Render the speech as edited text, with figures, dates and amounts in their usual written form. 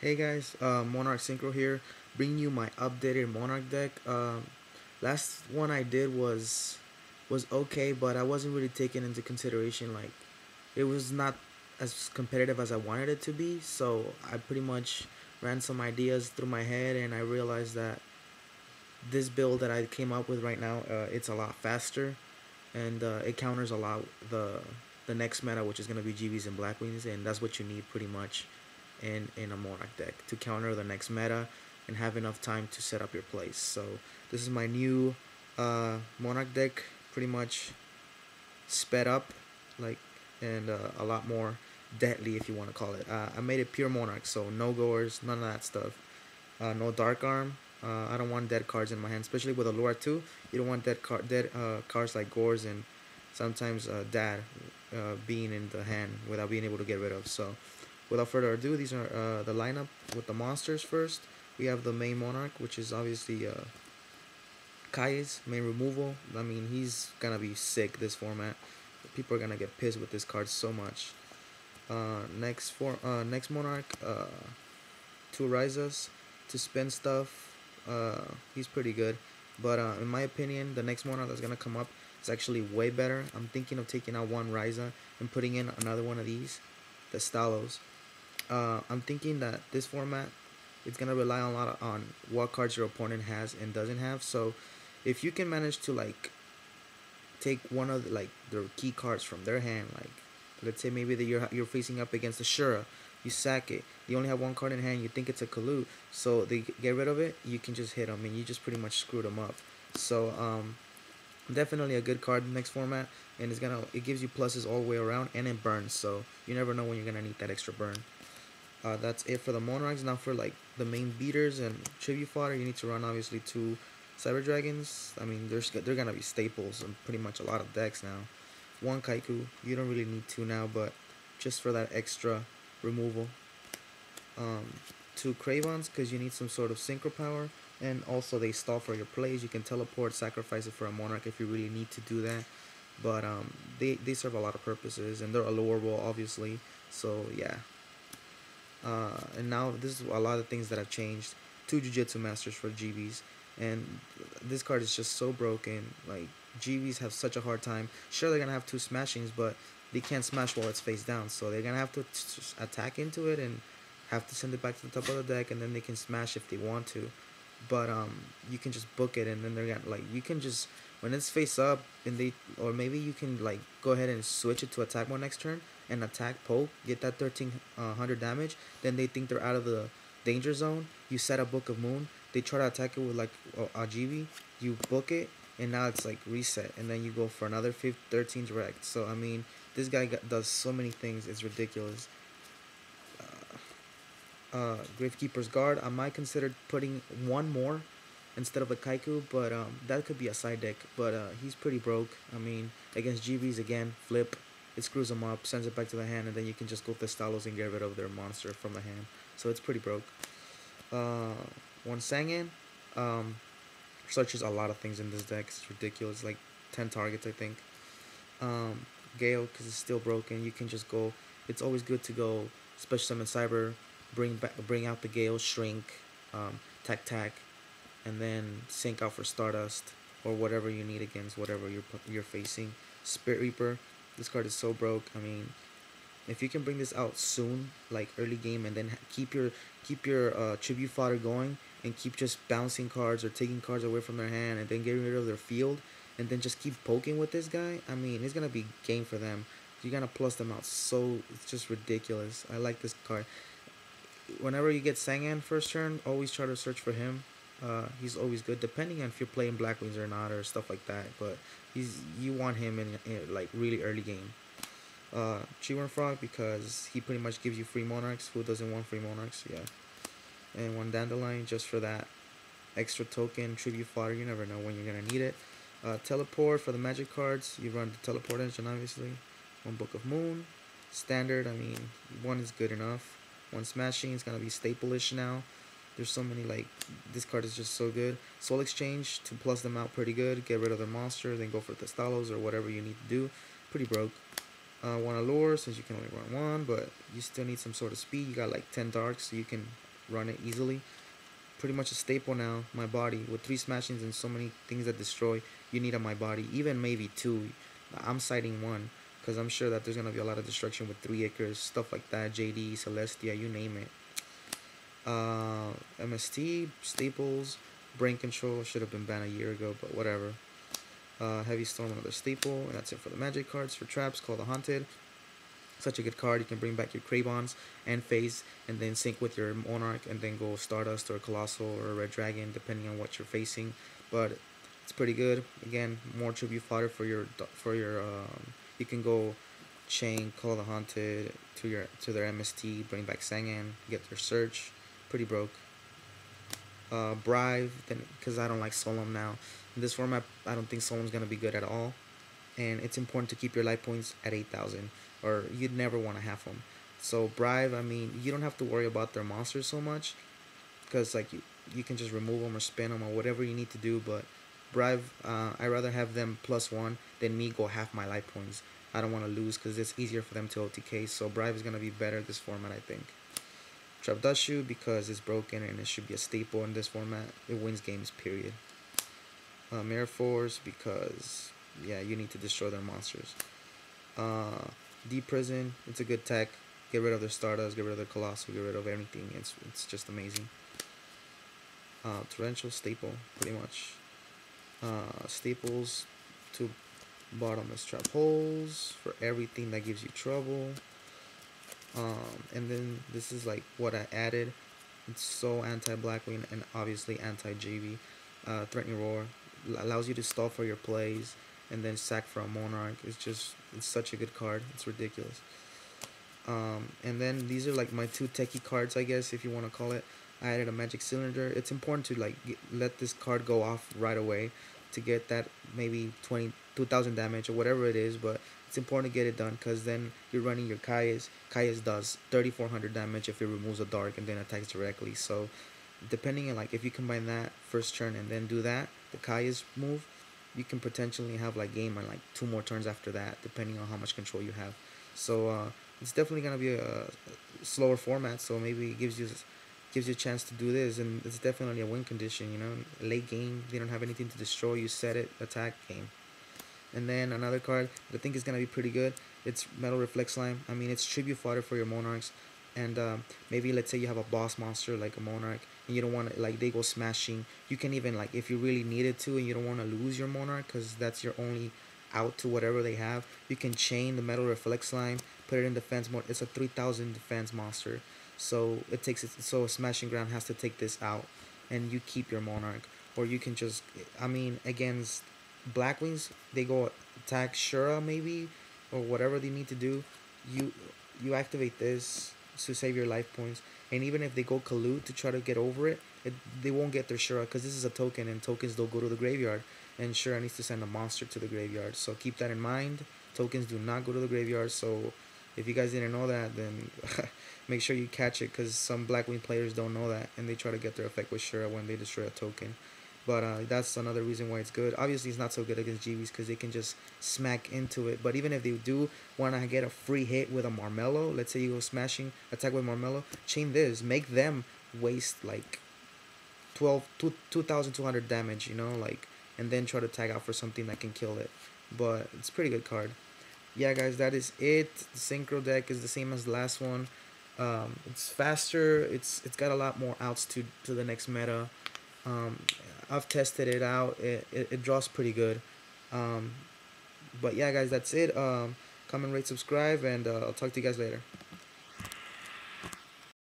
Hey guys, Monarch Synchro here, bringing you my updated Monarch deck. Last one I did was okay, but I wasn't really taking into consideration it was not as competitive as I wanted it to be. So I pretty much ran some ideas through my head, and I realized that this build that I came up with right now, it's a lot faster, and it counters a lot the next meta, which is gonna be GVs and Blackwings, and that's what you need pretty much in a Monarch deck to counter the next meta and have enough time to set up your place. So this is my new Monarch deck, pretty much sped up, like and a lot more deadly if you want to call it. I made it pure Monarch, so no goers, none of that stuff. No dark arm. I don't want dead cards in my hand, especially with Allura 2. You don't want dead cards like Gores and sometimes Dad being in the hand without being able to get rid of. So, without further ado, these are the lineup with the monsters first. We have the main Monarch, which is obviously Kai's main removal. I mean, he's gonna be sick this format. People are gonna get pissed with this card so much. Next Monarch, two Risas to spend stuff. He's pretty good, but in my opinion, the next Monarch that's gonna come up is actually way better. I'm thinking of taking out one Ryza and putting in another one of these, the Stalos. I'm thinking that this format it's gonna rely a lot on what cards your opponent has and doesn't have. So, if you can manage to take one of their key cards from their hand, like let's say maybe that you're facing up against a Shura, you sack it. You only have one card in hand. You think it's a Kalu, so they get rid of it. You can just hit them, and you just pretty much screwed them up. So definitely a good card in the next format, and it gives you pluses all the way around, and it burns. So you never know when you're gonna need that extra burn. That's it for the Monarchs. Now for the main beaters and tribute fodder, you need to run obviously two Cyber Dragons. I mean, they're gonna be staples in pretty much a lot of decks now. One Kaiku, you don't really need two now, but just for that extra removal. Two Cravons, because you need some sort of synchro power, and also they stall for your plays. You can teleport, sacrifice it for a Monarch if you really need to do that. But they serve a lot of purposes, and they're allurable, obviously. So yeah. And now this is a lot of things that have changed. Two Jujutsu Masters for GBs, and this card is just so broken. Like GBs have such a hard time. Sure, they're gonna have two smashings, but they can't smash while it's face down, so they're gonna have to attack into it and have to send it back to the top of the deck, and then they can smash if they want to. But you can just book it, and then they're gonna you can just when it's face up, and or maybe you can go ahead and switch it to attack mode next turn and attack poke, get that 1300 damage. Then they think they're out of the danger zone. You set a Book of Moon. They try to attack it with a GB. You book it, and now it's reset, and then you go for another 13 direct. So I mean, this guy does so many things. It's ridiculous. Gravekeeper's Guard. I might consider putting one more instead of a Kaiku, but that could be a side deck. But he's pretty broke. I mean, against GBs again, flip, it screws them up, sends it back to the hand, and then you can just go with the Stalos and get rid of their monster from the hand. So it's pretty broke. One Sangan, searches a lot of things in this deck. It's ridiculous, like 10 targets I think. Gale, because it's still broken. You can just go. It's always good to go Special Summon Cyber, bring out the Gale, Shrink, Tac, and then sync out for Stardust or whatever you need against whatever you're facing. Spirit Reaper, this card is so broke. I mean, if you can bring this out soon, like early game, and then keep your tribute fodder going, and keep just bouncing cards or taking cards away from their hand, and then getting rid of their field, and then just keep poking with this guy. I mean, it's gonna be game for them. You're gonna plus them out, so it's just ridiculous. I like this card. Whenever you get Sangan first turn, always try to search for him. He's always good, depending on if you're playing Blackwings or not or stuff like that. But you want him in really early game. Chiworm Frog, because he pretty much gives you free Monarchs. Who doesn't want free Monarchs? Yeah. And one Dandelion just for that extra token, tribute fodder. You never know when you're gonna need it. Teleport for the magic cards. You run the teleport engine, obviously. One Book of Moon. Standard, I mean, one is good enough. One Smashing is gonna be staple-ish now. There's so many, this card is just so good. Soul Exchange to plus them out pretty good. Get rid of their monster, then go for the Stalos or whatever you need to do. Pretty broke. One Allure, since you can only run one, but you still need some sort of speed. You got 10 darks, so you can run it easily. Pretty much a staple now. My body with 3 smashings and so many things that destroy. You need a my body, even maybe 2. I'm citing 1 because I'm sure that there's gonna be a lot of destruction with 3 acres, stuff like that. JD, Celestia, you name it. MST, Staples, Brain Control should have been banned a year ago, but whatever. Heavy Storm, another staple, and that's it for the magic cards. For traps, Call the Haunted. Such a good card. You can bring back your Cravons and Phase, and then sync with your Monarch, and then go Stardust or Colossal or Red Dragon, depending on what you're facing. But it's pretty good. Again, more tribute fodder for your you can go chain Call the Haunted to their MST, bring back Sangan, get their search. Pretty broke. Bribe, then because I don't like Solemn now. In this format, I don't think Solemn's gonna be good at all, and it's important to keep your life points at 8,000, or you'd never want to have them. So Bribe, I mean, you don't have to worry about their monsters so much, because like you can just remove them or spin them or whatever you need to do. But Bribe, I'd rather have them +1 than me go half my life points. I don't want to lose because it's easier for them to OTK. So Bribe is gonna be better this format, I think. Trap Dust Shoe because it's broken and it should be a staple in this format. It wins games, period. Mirror Force because, yeah, you need to destroy their monsters. Deep Prison, it's a good tech. Get rid of their Stardust, get rid of their Colossal, get rid of anything. It's just amazing. Torrential, staple, pretty much. Staples, 2 bottomless trap holes for everything that gives you trouble. And then this is like what I added. It's so anti-Blackwing and obviously anti-JV. Threatening Roar allows you to stall for your plays and then sack for a Monarch. It's such a good card. It's ridiculous. And then these are like my 2 techie cards, I guess, if you want to call it. I added a Magic Cylinder. It's important to like let this card go off right away to get that maybe 2,000 damage or whatever it is, but it's important to get it done because then you're running your Kaias. Kaias does 3,400 damage if it removes a dark and then attacks directly. So depending on like if you combine that first turn and then do that, the Kaias move, you can potentially have like game on like 2 more turns after that, depending on how much control you have. So it's definitely gonna be a slower format. So maybe it gives you a chance to do this, and it's definitely a win condition. You know, late game, they don't have anything to destroy. You set it, attack, game. And then another card that I think is gonna be pretty good. It's Metal Reflect Slime. I mean, it's tribute fodder for your Monarchs. And maybe let's say you have a boss monster like a Monarch, and you don't want to like they go smashing. You can even like if you really needed to, and you don't want to lose your Monarch because that's your only out to whatever they have. You can chain the Metal Reflect Slime, put it in defense mode. It's a 3,000 defense monster, so it takes it. So a Smashing Ground has to take this out, and you keep your Monarch. Or you can just, I mean, against Blackwings, they go attack Shura maybe, or whatever they need to do. You activate this to save your life points, and even if they go Kalut to try to get over it, they won't get their Shura because this is a token, and tokens don't go to the graveyard, and Shura needs to send a monster to the graveyard. So keep that in mind. Tokens do not go to the graveyard. So if you guys didn't know that, then make sure you catch it because some Blackwing players don't know that, and they try to get their effect with Shura when they destroy a token. But that's another reason why it's good. Obviously, it's not so good against GVs because they can just smack into it. But even if they do want to get a free hit with a Marmello, let's say you go smashing, attack with Marmello, chain this, make them waste like 2,200 damage, you know, like, and then try to tag out for something that can kill it. But it's a pretty good card. Yeah, guys, that is it. The Synchro deck is the same as the last one. It's faster. It's got a lot more outs to the next meta. I've tested it out. It draws pretty good. But yeah, guys, that's it. Comment, rate, subscribe, and I'll talk to you guys later.